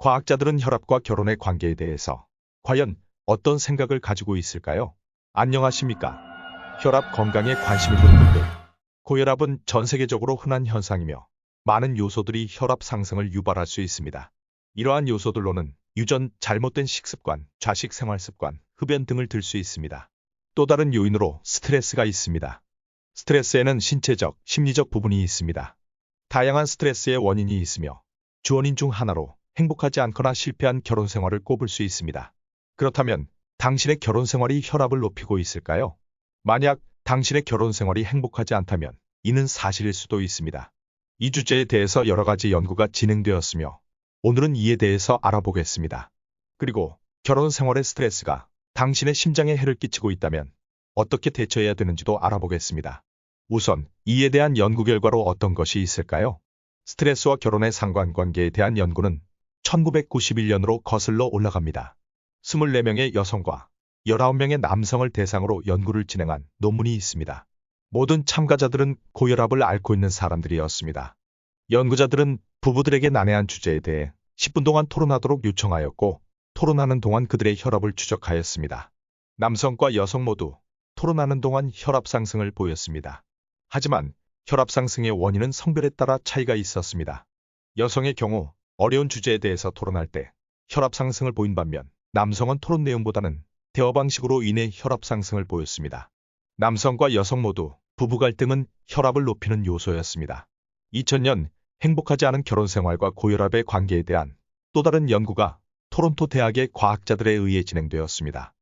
과학자들은 혈압과 결혼의 관계에 대해서 과연 어떤 생각을 가지고 있을까요? 안녕하십니까? 혈압 건강에 관심이 있는 분들. 고혈압은 전 세계적으로 흔한 현상이며 많은 요소들이 혈압 상승을 유발할 수 있습니다. 이러한 요소들로는 유전, 잘못된 식습관, 좌식 생활습관, 흡연 등을 들 수 있습니다. 또 다른 요인으로 스트레스가 있습니다. 스트레스에는 신체적, 심리적 부분이 있습니다. 다양한 스트레스의 원인이 있으며 주원인 중 하나로 행복하지 않거나 실패한 결혼 생활을 꼽을 수 있습니다. 그렇다면 당신의 결혼 생활이 혈압을 높이고 있을까요? 만약 당신의 결혼 생활이 행복하지 않다면 이는 사실일 수도 있습니다. 이 주제에 대해서 여러 가지 연구가 진행되었으며 오늘은 이에 대해서 알아보겠습니다. 그리고 결혼 생활의 스트레스가 당신의 심장에 해를 끼치고 있다면 어떻게 대처해야 되는지도 알아보겠습니다. 우선 이에 대한 연구 결과로 어떤 것이 있을까요? 스트레스와 결혼의 상관관계에 대한 연구는 1991년으로 거슬러 올라갑니다. 24명의 여성과 19명의 남성을 대상으로 연구를 진행한 논문이 있습니다. 모든 참가자들은 고혈압을 앓고 있는 사람들이었습니다. 연구자들은 부부들에게 난해한 주제에 대해 10분 동안 토론하도록 요청하였고 토론하는 동안 그들의 혈압을 추적하였습니다. 남성과 여성 모두 토론하는 동안 혈압 상승을 보였습니다. 하지만 혈압 상승의 원인은 성별에 따라 차이가 있었습니다. 여성의 경우 어려운 주제에 대해서 토론할 때 혈압 상승을 보인 반면 남성은 토론 내용보다는 대화 방식으로 인해 혈압 상승을 보였습니다. 남성과 여성 모두 부부 갈등은 혈압을 높이는 요소였습니다. 2000년 행복하지 않은 결혼 생활과 고혈압의 관계에 대한 또 다른 연구가 토론토 대학의 과학자들에 의해 진행되었습니다.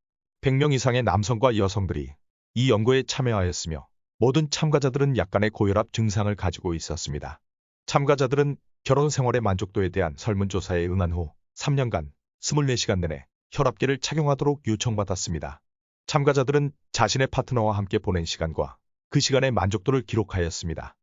100명 이상의 남성과 여성들이 이 연구에 참여하였으며 모든 참가자들은 약간의 고혈압 증상을 가지고 있었습니다. 참가자들은 결혼 생활의 만족도에 대한 설문조사에 응한 후 3년간 24시간 내내 혈압계를 착용하도록 요청받았습니다. 참가자들은 자신의 파트너와 함께 보낸 시간과 그 시간의 만족도를 기록하였습니다.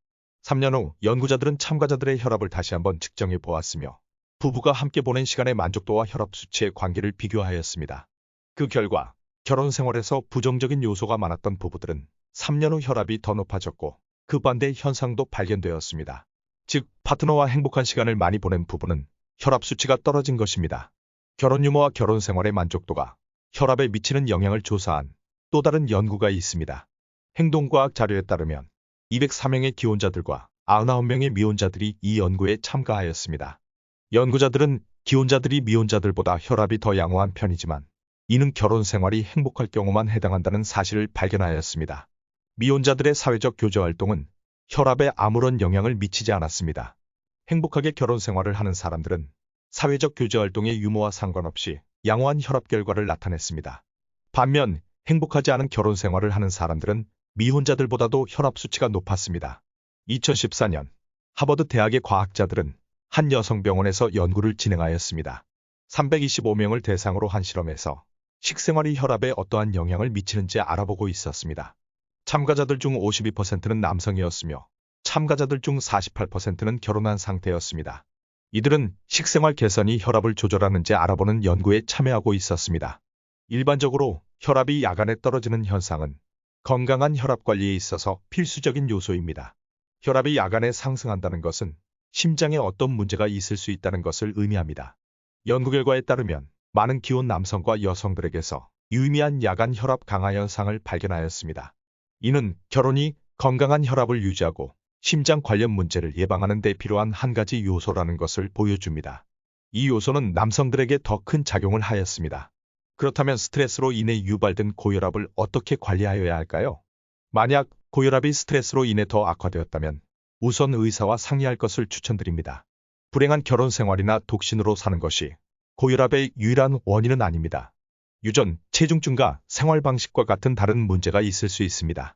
3년 후 연구자들은 참가자들의 혈압을 다시 한번 측정해 보았으며 부부가 함께 보낸 시간의 만족도와 혈압 수치의 관계를 비교하였습니다. 그 결과 결혼 생활에서 부정적인 요소가 많았던 부부들은 3년 후 혈압이 더 높아졌고 그 반대의 현상도 발견되었습니다. 즉, 파트너와 행복한 시간을 많이 보낸 부부는 혈압 수치가 떨어진 것입니다. 결혼 유무와 결혼 생활의 만족도가 혈압에 미치는 영향을 조사한 또 다른 연구가 있습니다. 행동과학 자료에 따르면 204명의 기혼자들과 99명의 미혼자들이 이 연구에 참가하였습니다. 연구자들은 기혼자들이 미혼자들보다 혈압이 더 양호한 편이지만 이는 결혼 생활이 행복할 경우만 해당한다는 사실을 발견하였습니다. 미혼자들의 사회적 교제 활동은 혈압에 아무런 영향을 미치지 않았습니다. 행복하게 결혼 생활을 하는 사람들은 사회적 교제 활동의 유무와 상관없이 양호한 혈압 결과를 나타냈습니다. 반면 행복하지 않은 결혼 생활을 하는 사람들은 미혼자들보다도 혈압 수치가 높았습니다. 2014년 하버드 대학의 과학자들은 한 여성병원에서 연구를 진행하였습니다. 325명을 대상으로 한 실험에서 식생활이 혈압에 어떠한 영향을 미치는지 알아보고 있었습니다. 참가자들 중 52%는 남성이었으며 참가자들 중 48%는 결혼한 상태였습니다. 이들은 식생활 개선이 혈압을 조절하는지 알아보는 연구에 참여하고 있었습니다. 일반적으로 혈압이 야간에 떨어지는 현상은 건강한 혈압 관리에 있어서 필수적인 요소입니다. 혈압이 야간에 상승한다는 것은 심장에 어떤 문제가 있을 수 있다는 것을 의미합니다. 연구 결과에 따르면 많은 기혼 남성과 여성들에게서 유의미한 야간 혈압 강화 현상을 발견하였습니다. 이는 결혼이 건강한 혈압을 유지하고 심장 관련 문제를 예방하는 데 필요한 한 가지 요소라는 것을 보여줍니다. 이 요소는 남성들에게 더 큰 작용을 하였습니다. 그렇다면 스트레스로 인해 유발된 고혈압을 어떻게 관리하여야 할까요? 만약 고혈압이 스트레스로 인해 더 악화되었다면 우선 의사와 상의할 것을 추천드립니다. 불행한 결혼 생활이나 독신으로 사는 것이 고혈압의 유일한 원인은 아닙니다. 유전, 체중 증가, 생활 방식과 같은 다른 문제가 있을 수 있습니다.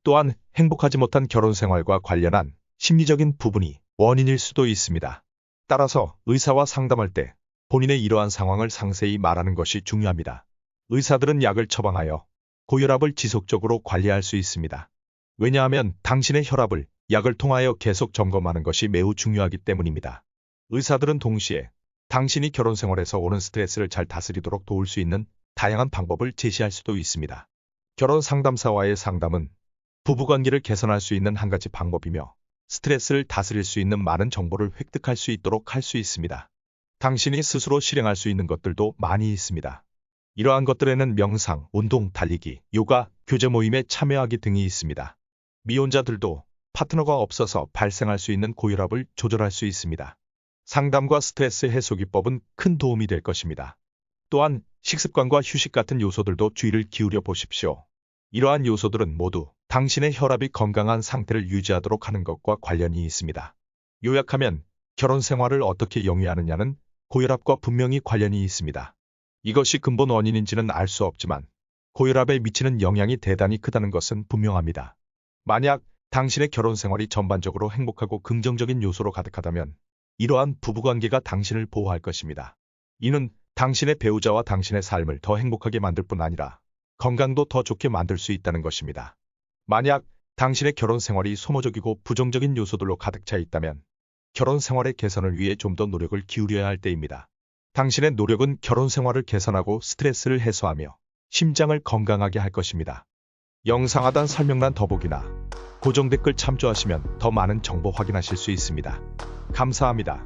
또한 행복하지 못한 결혼 생활과 관련한 심리적인 부분이 원인일 수도 있습니다. 따라서 의사와 상담할 때 본인의 이러한 상황을 상세히 말하는 것이 중요합니다. 의사들은 약을 처방하여 고혈압을 지속적으로 관리할 수 있습니다. 왜냐하면 당신의 혈압을 약을 통하여 계속 점검하는 것이 매우 중요하기 때문입니다. 의사들은 동시에 당신이 결혼 생활에서 오는 스트레스를 잘 다스리도록 도울 수 있는 다양한 방법을 제시할 수도 있습니다. 결혼 상담사와의 상담은 부부관계를 개선할 수 있는 한 가지 방법이며 스트레스를 다스릴 수 있는 많은 정보를 획득할 수 있도록 할 수 있습니다. 당신이 스스로 실행할 수 있는 것들도 많이 있습니다. 이러한 것들에는 명상, 운동, 달리기, 요가, 교제 모임에 참여하기 등이 있습니다. 미혼자들도 파트너가 없어서 발생할 수 있는 고혈압을 조절할 수 있습니다. 상담과 스트레스 해소 기법은 큰 도움이 될 것입니다. 또한 식습관과 휴식 같은 요소들도 주의를 기울여 보십시오. 이러한 요소들은 모두 당신의 혈압이 건강한 상태를 유지하도록 하는 것과 관련이 있습니다. 요약하면 결혼 생활을 어떻게 영위하느냐는 고혈압과 분명히 관련이 있습니다. 이것이 근본 원인인지는 알 수 없지만 고혈압에 미치는 영향이 대단히 크다는 것은 분명합니다. 만약 당신의 결혼 생활이 전반적으로 행복하고 긍정적인 요소로 가득하다면 이러한 부부관계가 당신을 보호할 것입니다. 이는 당신의 배우자와 당신의 삶을 더 행복하게 만들 뿐 아니라 건강도 더 좋게 만들 수 있다는 것입니다. 만약 당신의 결혼 생활이 소모적이고 부정적인 요소들로 가득 차 있다면 결혼 생활의 개선을 위해 좀 더 노력을 기울여야 할 때입니다. 당신의 노력은 결혼 생활을 개선하고 스트레스를 해소하며 심장을 건강하게 할 것입니다. 영상 하단 설명란 더보기나 고정 댓글 참조하시면 더 많은 정보 확인하실 수 있습니다. 감사합니다.